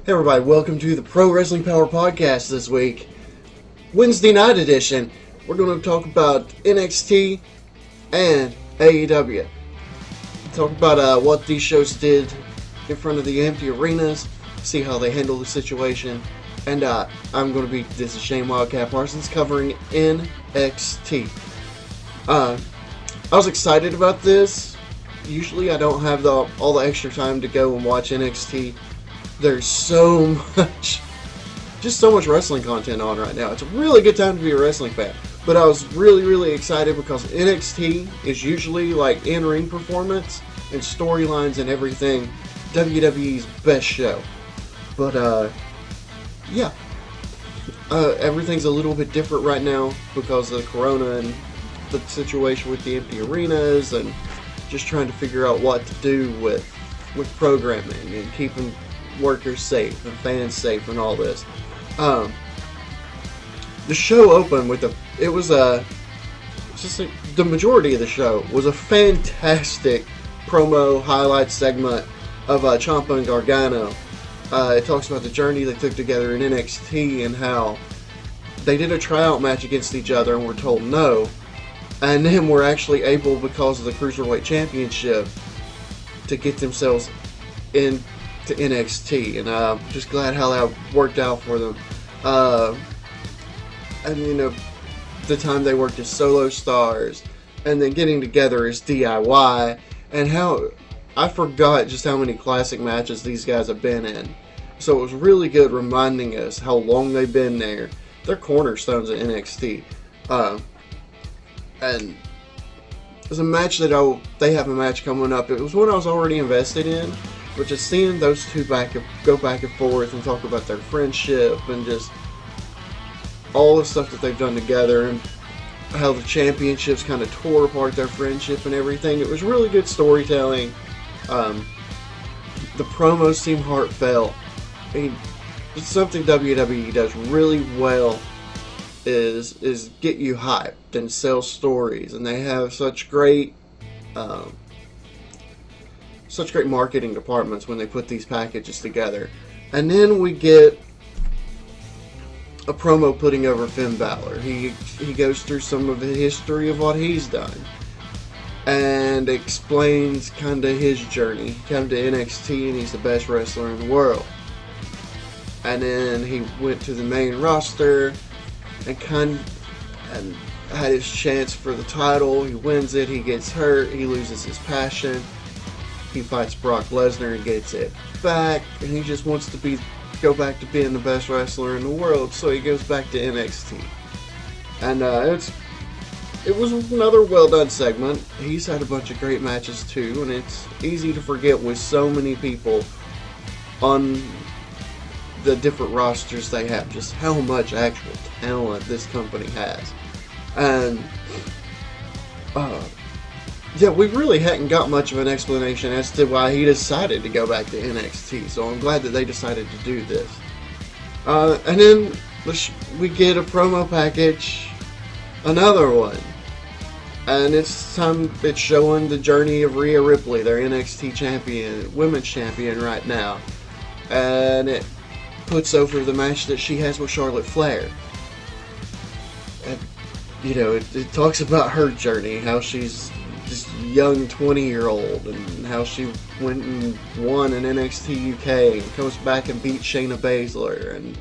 Hey everybody, welcome to the Pro Wrestling Power Podcast this week. Wednesday night edition. We're going to talk about NXT and AEW. Talk about what these shows did in front of the empty arenas, see how they handle the situation, and this is Shane Wildcat Parsons covering NXT. I was excited about this. Usually I don't have all the extra time to go and watch NXT. There's so much wrestling content on right now. It's a really good time to be a wrestling fan. But I was really excited because NXT is usually like in-ring performance and storylines and everything WWE's best show. But everything's a little bit different right now because of Corona and the situation with the empty arenas and just trying to figure out what to do with programming and keeping workers safe and fans safe and all this. The show opened with the majority of the show was a fantastic promo highlight segment of Ciampa and Gargano. It talks about the journey they took together in NXT and how they did a tryout match against each other and were told no, and then were actually able, because of the Cruiserweight Championship, to get themselves in to NXT, and I'm just glad how that worked out for them. And the time they worked as solo stars, and then getting together as DIY, and how I forgot just how many classic matches these guys have been in. So it was really good reminding us how long they've been there. They're cornerstones of NXT. And there's a match they have a match coming up. It was one I was already invested in. But just seeing those two go back and forth and talk about their friendship and just all the stuff that they've done together and how the championships kind of tore apart their friendship and everything. It was really good storytelling. The promos seem heartfelt. I mean, it's something WWE does really well is get you hyped and sell stories, and they have such great marketing departments when they put these packages together. And then we get a promo putting over Finn Balor. He goes through some of the history of what he's done and explains kind of his journey. He came to NXT and he's the best wrestler in the world. And then he went to the main roster and had his chance for the title. He wins it, he gets hurt, he loses his passion. He fights Brock Lesnar and gets it back, and he just wants to go back to being the best wrestler in the world, so he goes back to NXT. And it was another well done segment. He's had a bunch of great matches too, and it's easy to forget with so many people on the different rosters they have, just how much actual talent this company has. And we really hadn't got much of an explanation as to why he decided to go back to NXT, so I'm glad that they decided to do this. And then we get a promo package, another one, and it's showing the journey of Rhea Ripley, their NXT champion, women's champion right now, and it puts over the match that she has with Charlotte Flair. And, it talks about her journey, how she's this young 20-year-old, and how she went and won in NXT UK and comes back and beat Shayna Baszler, and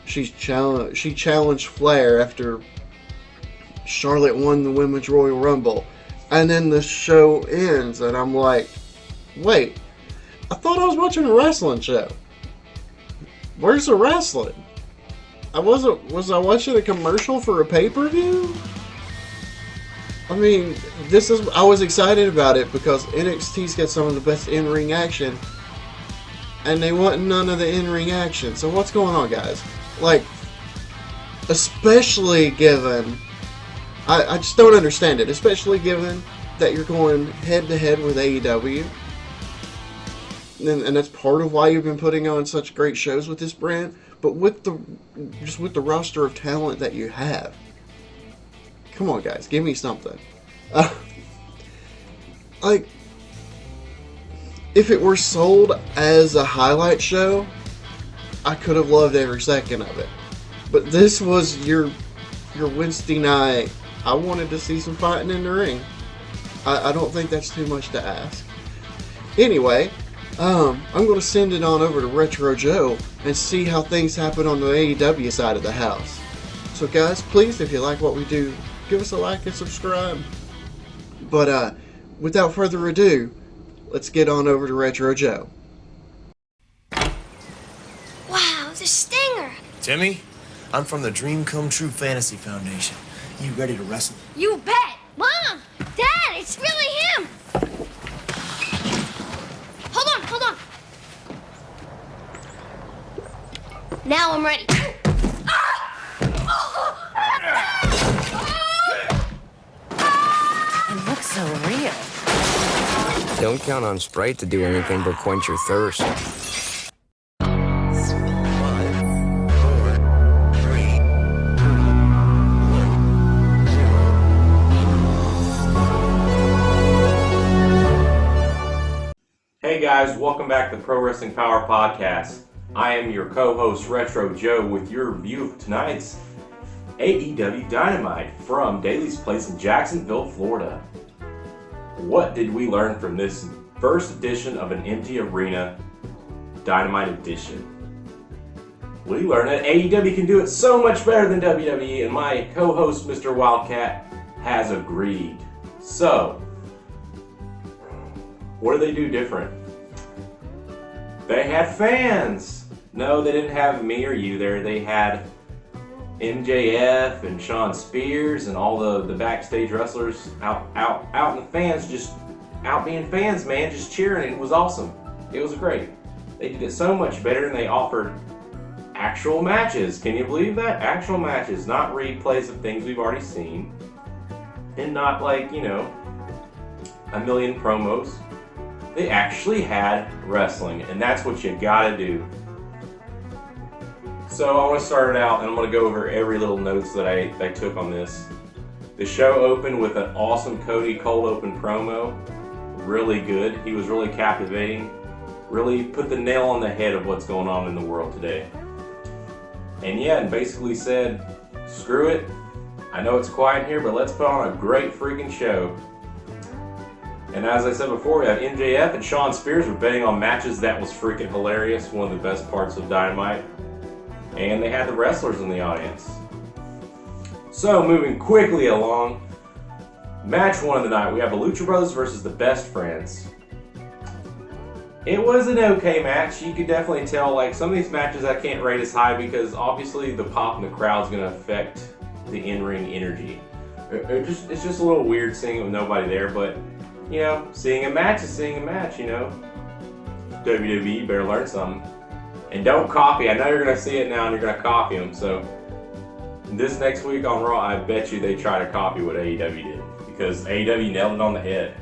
she challenged Flair after Charlotte won the Women's Royal Rumble. And then the show ends and I'm like, wait, I thought I was watching a wrestling show. Where's the wrestling? Was I watching a commercial for a pay-per-view? I mean, I was excited about it because NXT's got some of the best in-ring action, and they want none of the in-ring action. So what's going on, guys? Like, especially given, I just don't understand it, especially given that you're going head-to-head with AEW, and that's part of why you've been putting on such great shows with this brand, but with the roster of talent that you have. Come on, guys, give me something. If it were sold as a highlight show, I could have loved every second of it. But this was your Wednesday night. I wanted to see some fighting in the ring. I don't think that's too much to ask. Anyway, I'm going to send it on over to Retro Joe and see how things happen on the AEW side of the house. So guys, please, if you like what we do, give us a like and subscribe. But without further ado, let's get on over to Retro Joe. Wow, the stinger! Timmy, I'm from the Dream Come True Fantasy Foundation. You ready to wrestle? You bet! Mom! Dad, it's really him! Hold on! Now I'm ready. It looks so real. Don't count on Sprite to do anything but quench your thirst. Hey guys, welcome back to the Pro Wrestling Power Podcast. I am your co-host Retro Joe with your review of tonight's AEW Dynamite from Daly's Place in Jacksonville, Florida. What did we learn from this first edition of an empty arena Dynamite edition? We learned that AEW can do it so much better than WWE, and my co-host Mr. Wildcat has agreed. So, what do they do different? They had fans. No, they didn't have me or you there. They had MJF and Shawn Spears and all the backstage wrestlers out in the fans, just out being fans, man, just cheering. It was awesome. It was great. They did it so much better, and they offered actual matches. Can you believe that? Actual matches, not replays of things we've already seen, and not like, a million promos. They actually had wrestling, and that's what you gotta do. So I want to start it out, and I'm going to go over every little notes that I took on this. The show opened with an awesome Cody cold open promo. Really good. He was really captivating. Really put the nail on the head of what's going on in the world today. And basically said, screw it. I know it's quiet here, but let's put on a great freaking show. And as I said before, we have MJF and Shawn Spears were betting on matches. That was freaking hilarious. One of the best parts of Dynamite. And they had the wrestlers in the audience. So, moving quickly along. Match 1 of the night. We have the Lucha Brothers versus the Best Friends. It was an okay match. You could definitely tell, like, some of these matches I can't rate as high because obviously the pop in the crowd is going to affect the in-ring energy. It's just a little weird seeing it with nobody there, but seeing a match is seeing a match, WWE better learn something. And don't copy. I know you're going to see it now and you're going to copy them. So this next week on Raw, I bet you they try to copy what AEW did. Because AEW nailed it on the head.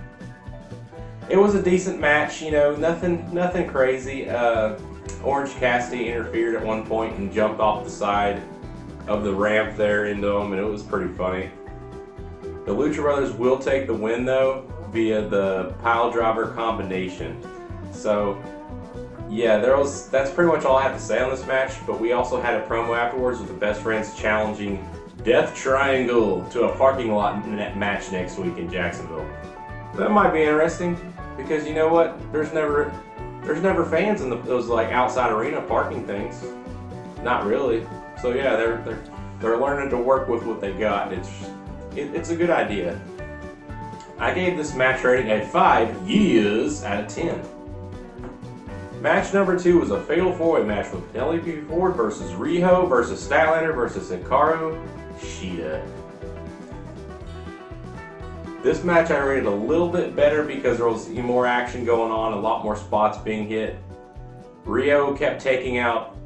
It was a decent match, nothing crazy. Orange Cassidy interfered at one point and jumped off the side of the ramp there into them, and it was pretty funny. The Lucha Brothers will take the win, though, via the pile driver combination. So, that's pretty much all I have to say on this match, but we also had a promo afterwards with the Best Friends challenging Death Triangle to a parking lot match next week in Jacksonville. That might be interesting, because you know what? There's never fans in those like outside arena parking things. Not really. So yeah, they're learning to work with what they got. It's a good idea. I gave this match rating a 5 years out of 10. Match number 2 was a fatal 4-way match with Penelope Ford versus Riho versus Statlander versus Hikaru Shida. This match I rated a little bit better because there was more action going on, a lot more spots being hit. Riho kept taking out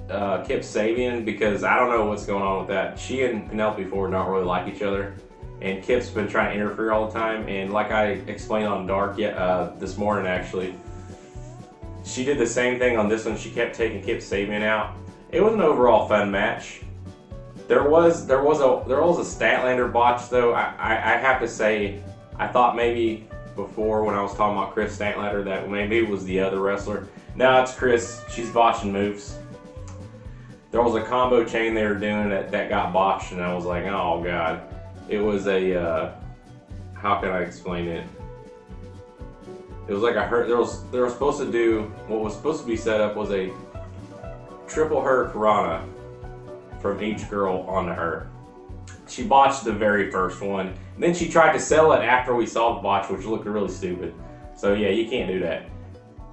Kip Sabian because I don't know what's going on with that. She and Penelope Ford don't really like each other, and Kip's been trying to interfere all the time. And like I explained on Dark this morning, actually, she did the same thing on this one. She kept taking Kip Sabian out. It was an overall fun match. There was a Statlander botch though. I have to say, I thought maybe before when I was talking about Chris Statlander that maybe it was the other wrestler. No, it's Chris. She's botching moves. there was a combo chain they were doing that got botched, and I was like, oh god. It was a, how can I explain it? It was like they were supposed to do, what was supposed to be set up was a triple hurricanrana from each girl onto her. She botched the very first one. And then she tried to sell it after we saw the botch, which looked really stupid. So yeah, you can't do that.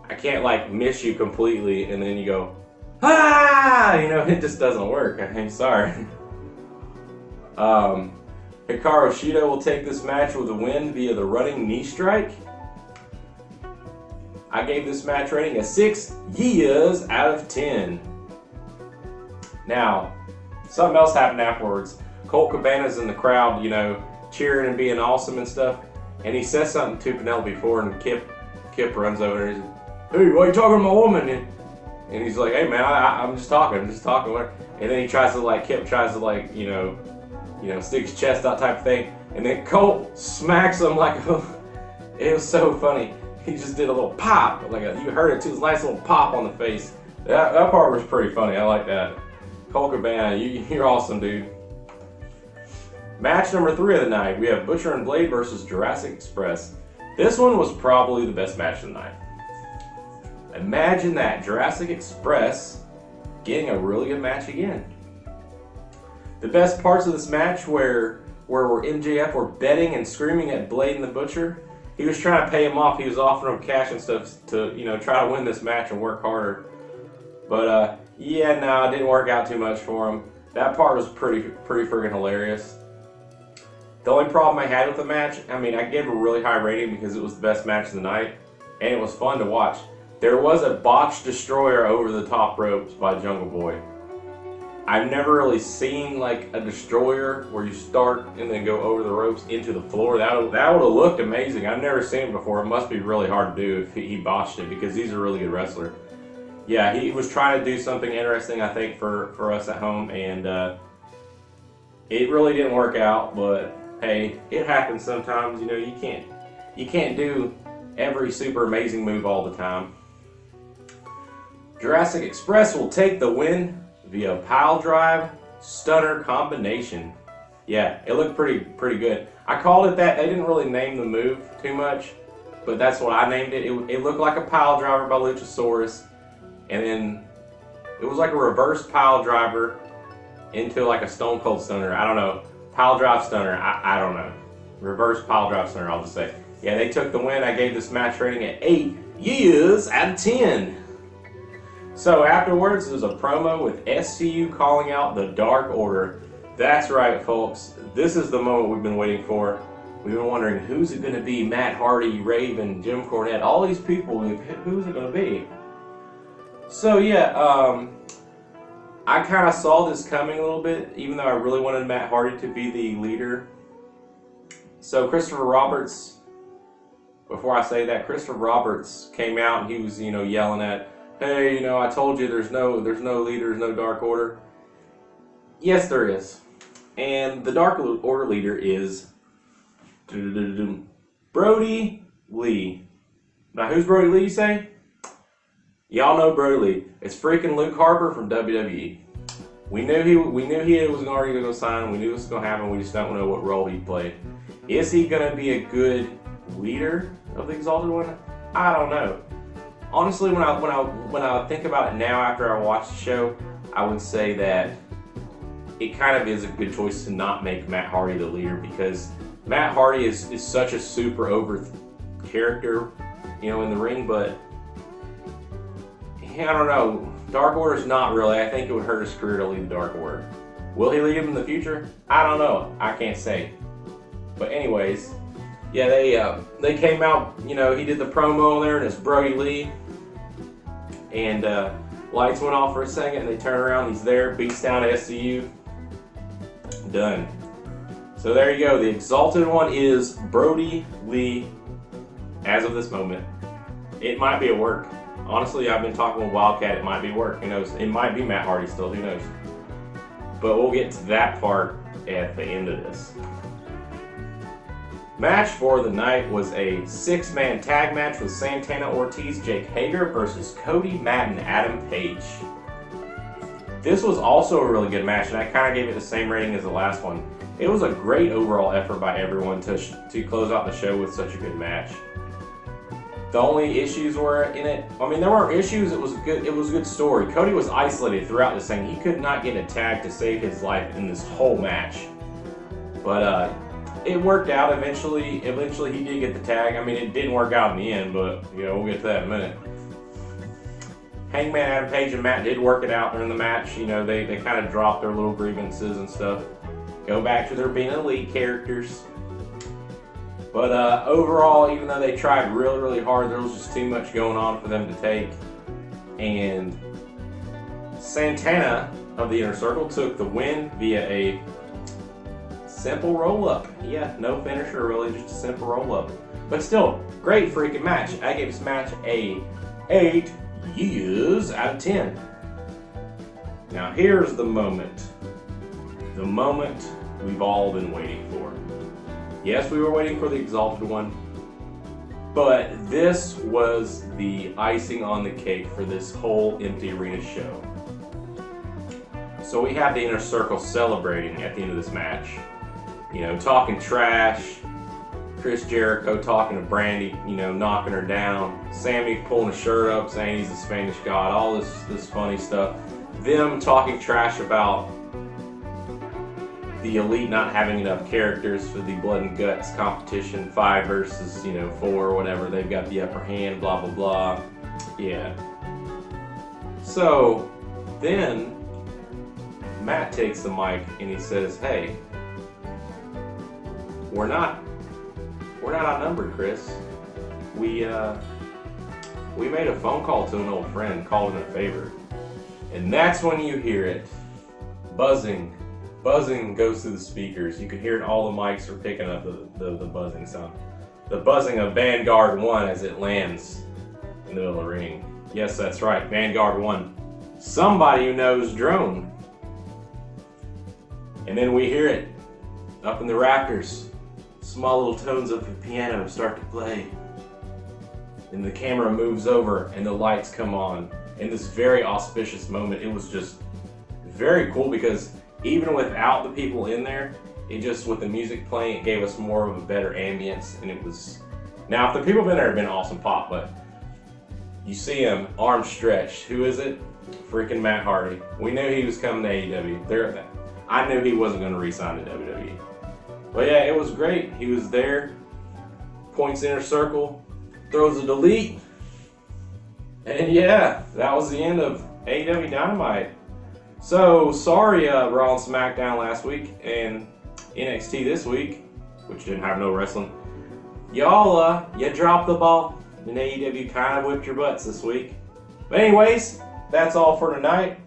I can't like miss you completely and then you go, ah! You know, it just doesn't work. I'm sorry. Hikaru Shida will take this match with a win via the running knee strike. I gave this match rating a 6 years out of 10. Now, something else happened afterwards. Colt Cabana's in the crowd, you know, cheering and being awesome and stuff. And he says something to Penelope Ford, and Kip runs over and he's like, hey, why are you talking to my woman? And he's like, hey man, I'm just talking. And then he tries to like, Kip tries to like, you know, stick his chest out type of thing. And then Colt smacks him like, it was so funny. He just did a little pop, you heard it too, it was a nice little pop on the face. That part was pretty funny, I like that. Colt Cabana, you're awesome, dude. Match number 3 of the night, we have Butcher and Blade versus Jurassic Express. This one was probably the best match of the night. Imagine that, Jurassic Express getting a really good match again. The best parts of this match where MJF were betting and screaming at Blade and the Butcher. He was trying to pay him off. He was offering him cash and stuff to, you know, try to win this match and work harder. But yeah, no, it didn't work out too much for him. That part was pretty friggin' hilarious. The only problem I had with the match, I mean, I gave it a really high rating because it was the best match of the night, and it was fun to watch. There was a botched destroyer over the top ropes by Jungle Boy. I've never really seen like a destroyer where you start and then go over the ropes into the floor. That would have looked amazing. I've never seen it before. It must be really hard to do if he botched it because he's a really good wrestler. Yeah, he was trying to do something interesting, I think, for us at home, and it really didn't work out. But hey, it happens sometimes. You know, you can't do every super amazing move all the time. Jurassic Express will take the win via pile drive stunner combination. Yeah, it looked pretty good. I called it that. They didn't really name the move too much, but that's what I named it. It looked like a pile driver by Luchasaurus, and then it was like a reverse pile driver into like a Stone Cold Stunner. I don't know. Pile drive stunner. I don't know. Reverse pile drive stunner, I'll just say. Yeah, they took the win. I gave this match rating at 8 years out of 10. So afterwards, there's a promo with SCU calling out the Dark Order. That's right, folks. This is the moment we've been waiting for. We've been wondering, who's it going to be? Matt Hardy, Raven, Jim Cornette, all these people. Who's it going to be? So yeah, I kind of saw this coming a little bit, even though I really wanted Matt Hardy to be the leader. So Christopher Roberts, before I say that, Christopher Roberts came out and he was, you know, yelling at, hey, you know, I told you there's no leader, there's no Dark Order. Yes, there is. And the Dark Order leader is Brody Lee. Now, who's Brody Lee, you say? Y'all know Brody Lee. It's freaking Luke Harper from WWE. We knew he was already going to sign. We knew this was going to happen. We just don't know what role he played. Is he going to be a good leader of the Exalted One? I don't know. Honestly, when I think about it now after I watched the show, I would say that it kind of is a good choice to not make Matt Hardy the leader because Matt Hardy is such a super over character, you know, in the ring, but I don't know. Dark Order's not really. I think it would hurt his career to lead the Dark Order. Will he lead him in the future? I don't know. I can't say. But anyways, yeah, they came out, you know, he did the promo there and it's Brody Lee. And lights went off for a second and they turn around, he's there, beats down SCU. Done. So there you go. The Exalted One is Brody Lee as of this moment. It might be at work. Honestly, I've been talking with Wildcat, it might be work. Who knows? It might be Matt Hardy still, who knows? But we'll get to that part at the end of this. Match for the night was a 6-man tag match with Santana Ortiz, Jake Hager versus Cody Madden, Adam Page. This was also a really good match, and I kind of gave it the same rating as the last one. It was a great overall effort by everyone to close out the show with such a good match. The only issues were in it. I mean, there weren't issues. It was good. It was a good story. Cody was isolated throughout this thing. He could not get a tag to save his life in this whole match. But it worked out eventually. Eventually, he did get the tag. I mean, it didn't work out in the end, but we'll get to that in a minute. Hangman Adam Page and Matt did work it out during the match. They kind of dropped their little grievances and stuff. Go back to their being elite characters. But overall, even though they tried really, really hard, there was just too much going on for them to take. And Santana of the Inner Circle took the win via a simple roll-up. Yeah, no finisher really, just a simple roll-up. But still, great freaking match. I gave this match a 8 years out of 10. Now here's the moment. The moment we've all been waiting for. Yes, we were waiting for the Exalted One, but this was the icing on the cake for this whole Empty Arena show. So we have the Inner Circle celebrating at the end of this match. Talking trash. Chris Jericho talking to Brandy, knocking her down. Sammy pulling his shirt up, saying he's a Spanish god. All this funny stuff. Them talking trash about the Elite not having enough characters for the Blood and Guts competition, 5 versus 4 or whatever. They've got the upper hand, blah blah blah. Yeah. So then Matt takes the mic and he says, "Hey, we're not outnumbered, Chris. We made a phone call to an old friend, called in a favor." And that's when you hear it. Buzzing goes through the speakers. You can hear it, all the mics are picking up the buzzing sound. The buzzing of Vanguard 1 as it lands in the middle of the ring. Yes, that's right, Vanguard 1. Somebody who knows drone. And then we hear it up in the rafters. Small little tones of the piano start to play. And the camera moves over and the lights come on. In this very auspicious moment, it was just very cool because even without the people in there, it just, with the music playing, it gave us more of a better ambience, and it was... Now, if the people been there, it'd been awesome pop, but you see him, arms stretched. Who is it? Freaking Matt Hardy. We knew he was coming to AEW. I knew he wasn't going to re-sign to WWE. But yeah, it was great. He was there, points Inner Circle, throws a delete, and yeah, that was the end of AEW Dynamite. So, sorry Raw and SmackDown last week and NXT this week, which didn't have no wrestling. Y'all, you dropped the ball, and AEW kind of whipped your butts this week. But anyways, that's all for tonight.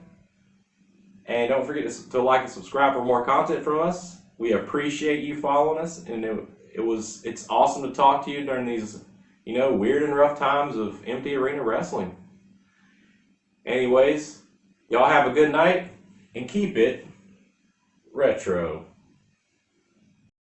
And don't forget to like and subscribe for more content from us. We appreciate you following us, and it's awesome to talk to you during these, weird and rough times of Empty Arena Wrestling. Anyways, y'all have a good night, and keep it retro.